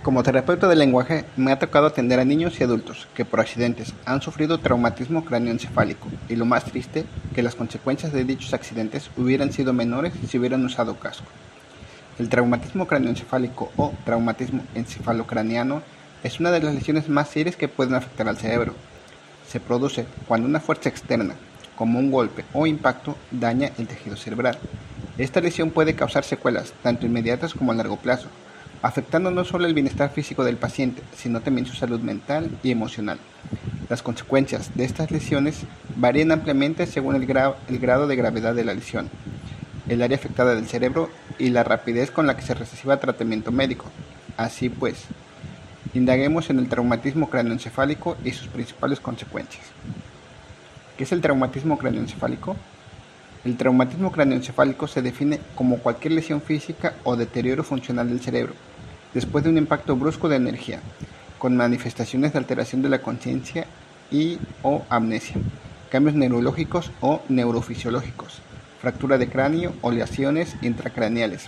Como terapeuta del lenguaje, me ha tocado atender a niños y adultos que por accidentes han sufrido traumatismo cráneoencefálico y lo más triste, que las consecuencias de dichos accidentes hubieran sido menores si hubieran usado casco. El traumatismo cráneoencefálico o traumatismo encefalocraneano es una de las lesiones más serias que pueden afectar al cerebro. Se produce cuando una fuerza externa, como un golpe o impacto, daña el tejido cerebral. Esta lesión puede causar secuelas tanto inmediatas como a largo plazo, afectando no solo el bienestar físico del paciente, sino también su salud mental y emocional. Las consecuencias de estas lesiones varían ampliamente según el grado de gravedad de la lesión, el área afectada del cerebro y la rapidez con la que se reciba tratamiento médico. Así pues, indaguemos en el traumatismo cráneoencefálico y sus principales consecuencias. ¿Qué es el traumatismo cráneoencefálico? El traumatismo cráneoencefálico se define como cualquier lesión física o deterioro funcional del cerebro, después de un impacto brusco de energía, con manifestaciones de alteración de la conciencia y o amnesia, cambios neurológicos o neurofisiológicos, fractura de cráneo o lesiones intracraneales.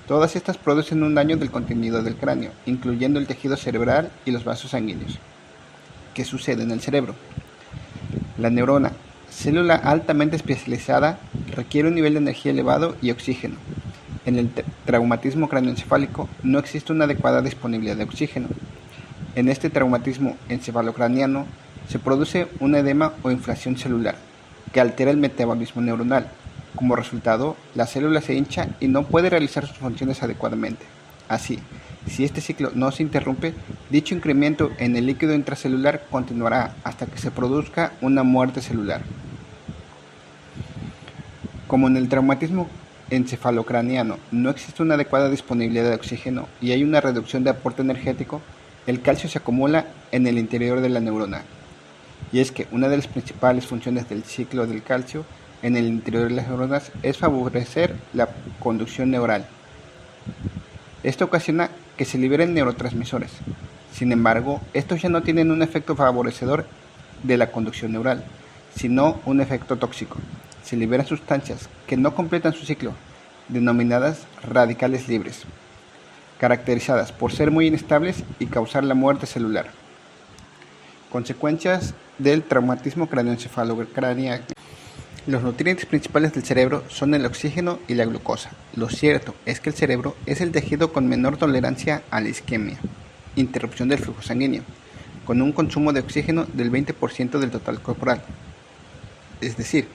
Todas estas producen un daño del contenido del cráneo, incluyendo el tejido cerebral y los vasos sanguíneos. ¿Qué sucede en el cerebro? La neurona, célula altamente especializada, requiere un nivel de energía elevado y oxígeno. En el traumatismo cráneoencefálico no existe una adecuada disponibilidad de oxígeno. En este traumatismo encefalocraneano se produce un edema o inflación celular que altera el metabolismo neuronal. Como resultado, la célula se hincha y no puede realizar sus funciones adecuadamente. Así, si este ciclo no se interrumpe, dicho incremento en el líquido intracelular continuará hasta que se produzca una muerte celular. Como en el traumatismo encefalocraneano no existe una adecuada disponibilidad de oxígeno y hay una reducción de aporte energético, el calcio se acumula en el interior de la neurona. Y es que una de las principales funciones del ciclo del calcio en el interior de las neuronas es favorecer la conducción neural. Esto ocasiona que se liberen neurotransmisores. Sin embargo, estos ya no tienen un efecto favorecedor de la conducción neural, sino un efecto tóxico. Se liberan sustancias que no completan su ciclo, denominadas radicales libres, caracterizadas por ser muy inestables y causar la muerte celular. Consecuencias del traumatismo cráneoencefalocraneano. Los nutrientes principales del cerebro son el oxígeno y la glucosa. Lo cierto es que el cerebro es el tejido con menor tolerancia a la isquemia, interrupción del flujo sanguíneo, con un consumo de oxígeno del 20% del total corporal. Es decir,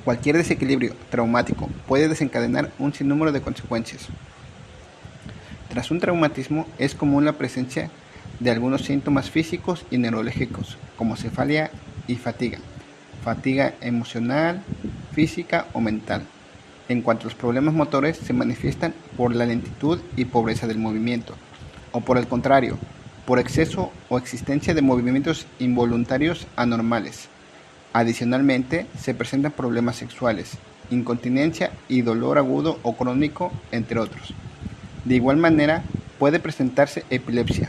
cualquier desequilibrio traumático puede desencadenar un sinnúmero de consecuencias. Tras un traumatismo es común la presencia de algunos síntomas físicos y neurológicos, como cefalea y fatiga emocional, física o mental. En cuanto a los problemas motores, se manifiestan por la lentitud y pobreza del movimiento, o por el contrario, por exceso o existencia de movimientos involuntarios anormales. Adicionalmente, se presentan problemas sexuales, incontinencia y dolor agudo o crónico, entre otros. De igual manera, puede presentarse epilepsia.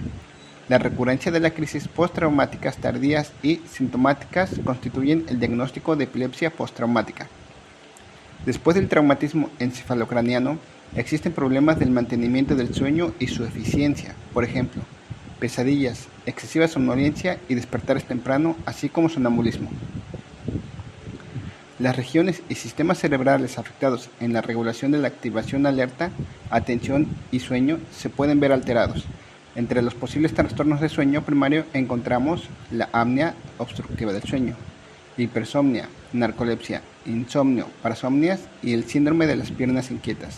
La recurrencia de las crisis postraumáticas tardías y sintomáticas constituyen el diagnóstico de epilepsia postraumática. Después del traumatismo encefalocraneano, existen problemas del mantenimiento del sueño y su eficiencia, por ejemplo, pesadillas, excesiva somnolencia y despertares temprano, así como sonambulismo. Las regiones y sistemas cerebrales afectados en la regulación de la activación alerta, atención y sueño se pueden ver alterados. Entre los posibles trastornos de sueño primario encontramos la apnea obstructiva del sueño, hipersomnia, narcolepsia, insomnio, parasomnias y el síndrome de las piernas inquietas.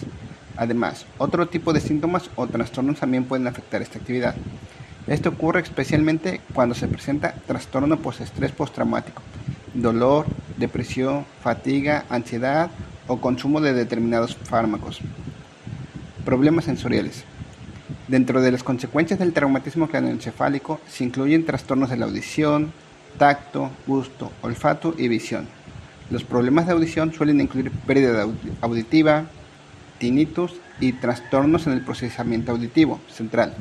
Además, otro tipo de síntomas o trastornos también pueden afectar esta actividad. Esto ocurre especialmente cuando se presenta trastorno postestrés postraumático, dolor, depresión, fatiga, ansiedad o consumo de determinados fármacos. Problemas sensoriales. Dentro de las consecuencias del traumatismo cráneoencefálico se incluyen trastornos de la audición, tacto, gusto, olfato y visión. Los problemas de audición suelen incluir pérdida auditiva, tinnitus y trastornos en el procesamiento auditivo central.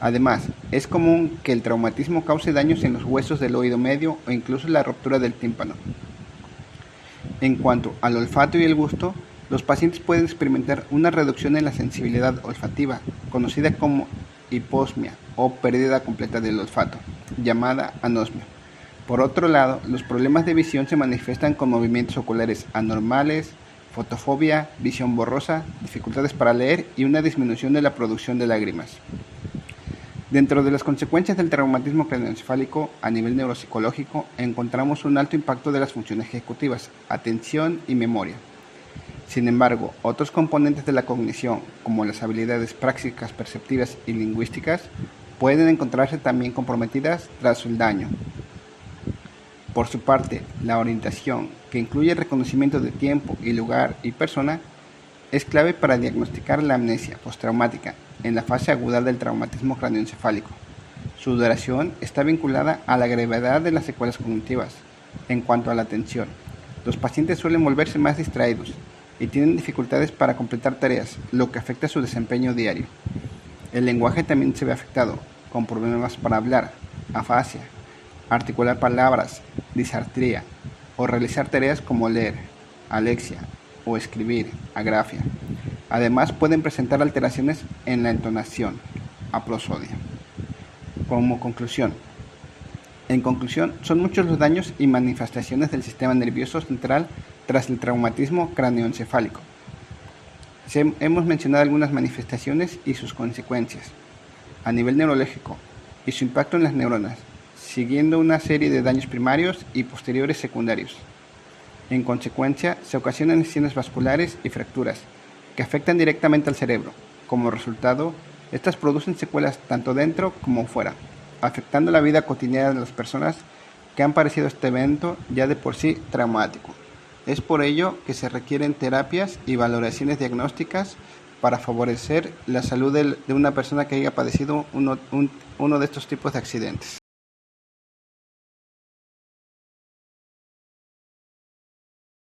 Además, es común que el traumatismo cause daños en los huesos del oído medio o incluso la ruptura del tímpano. En cuanto al olfato y el gusto, los pacientes pueden experimentar una reducción en la sensibilidad olfativa, conocida como hiposmia o pérdida completa del olfato, llamada anosmia. Por otro lado, los problemas de visión se manifiestan con movimientos oculares anormales, fotofobia, visión borrosa, dificultades para leer y una disminución de la producción de lágrimas. Dentro de las consecuencias del traumatismo craneoencefálico a nivel neuropsicológico encontramos un alto impacto de las funciones ejecutivas, atención y memoria. Sin embargo, otros componentes de la cognición, como las habilidades prácticas, perceptivas y lingüísticas, pueden encontrarse también comprometidas tras el daño. Por su parte, la orientación, que incluye el reconocimiento de tiempo y lugar y persona, es clave para diagnosticar la amnesia postraumática en la fase aguda del traumatismo craneoencefálico. Su duración está vinculada a la gravedad de las secuelas cognitivas. En cuanto a la atención, los pacientes suelen volverse más distraídos y tienen dificultades para completar tareas, lo que afecta su desempeño diario. El lenguaje también se ve afectado, con problemas para hablar, afasia, articular palabras, disartría o realizar tareas como leer, alexia o escribir, agrafia. Además pueden presentar alteraciones en la entonación, aprosodia. En conclusión, son muchos los daños y manifestaciones del sistema nervioso central tras el traumatismo craneoencefálico. Hemos mencionado algunas manifestaciones y sus consecuencias a nivel neurológico y su impacto en las neuronas, siguiendo una serie de daños primarios y posteriores secundarios. En consecuencia, se ocasionan lesiones vasculares y fracturas que afectan directamente al cerebro. Como resultado, estas producen secuelas tanto dentro como fuera, afectando la vida cotidiana de las personas que han padecido este evento ya de por sí traumático. Es por ello que se requieren terapias y valoraciones diagnósticas para favorecer la salud de una persona que haya padecido uno de estos tipos de accidentes.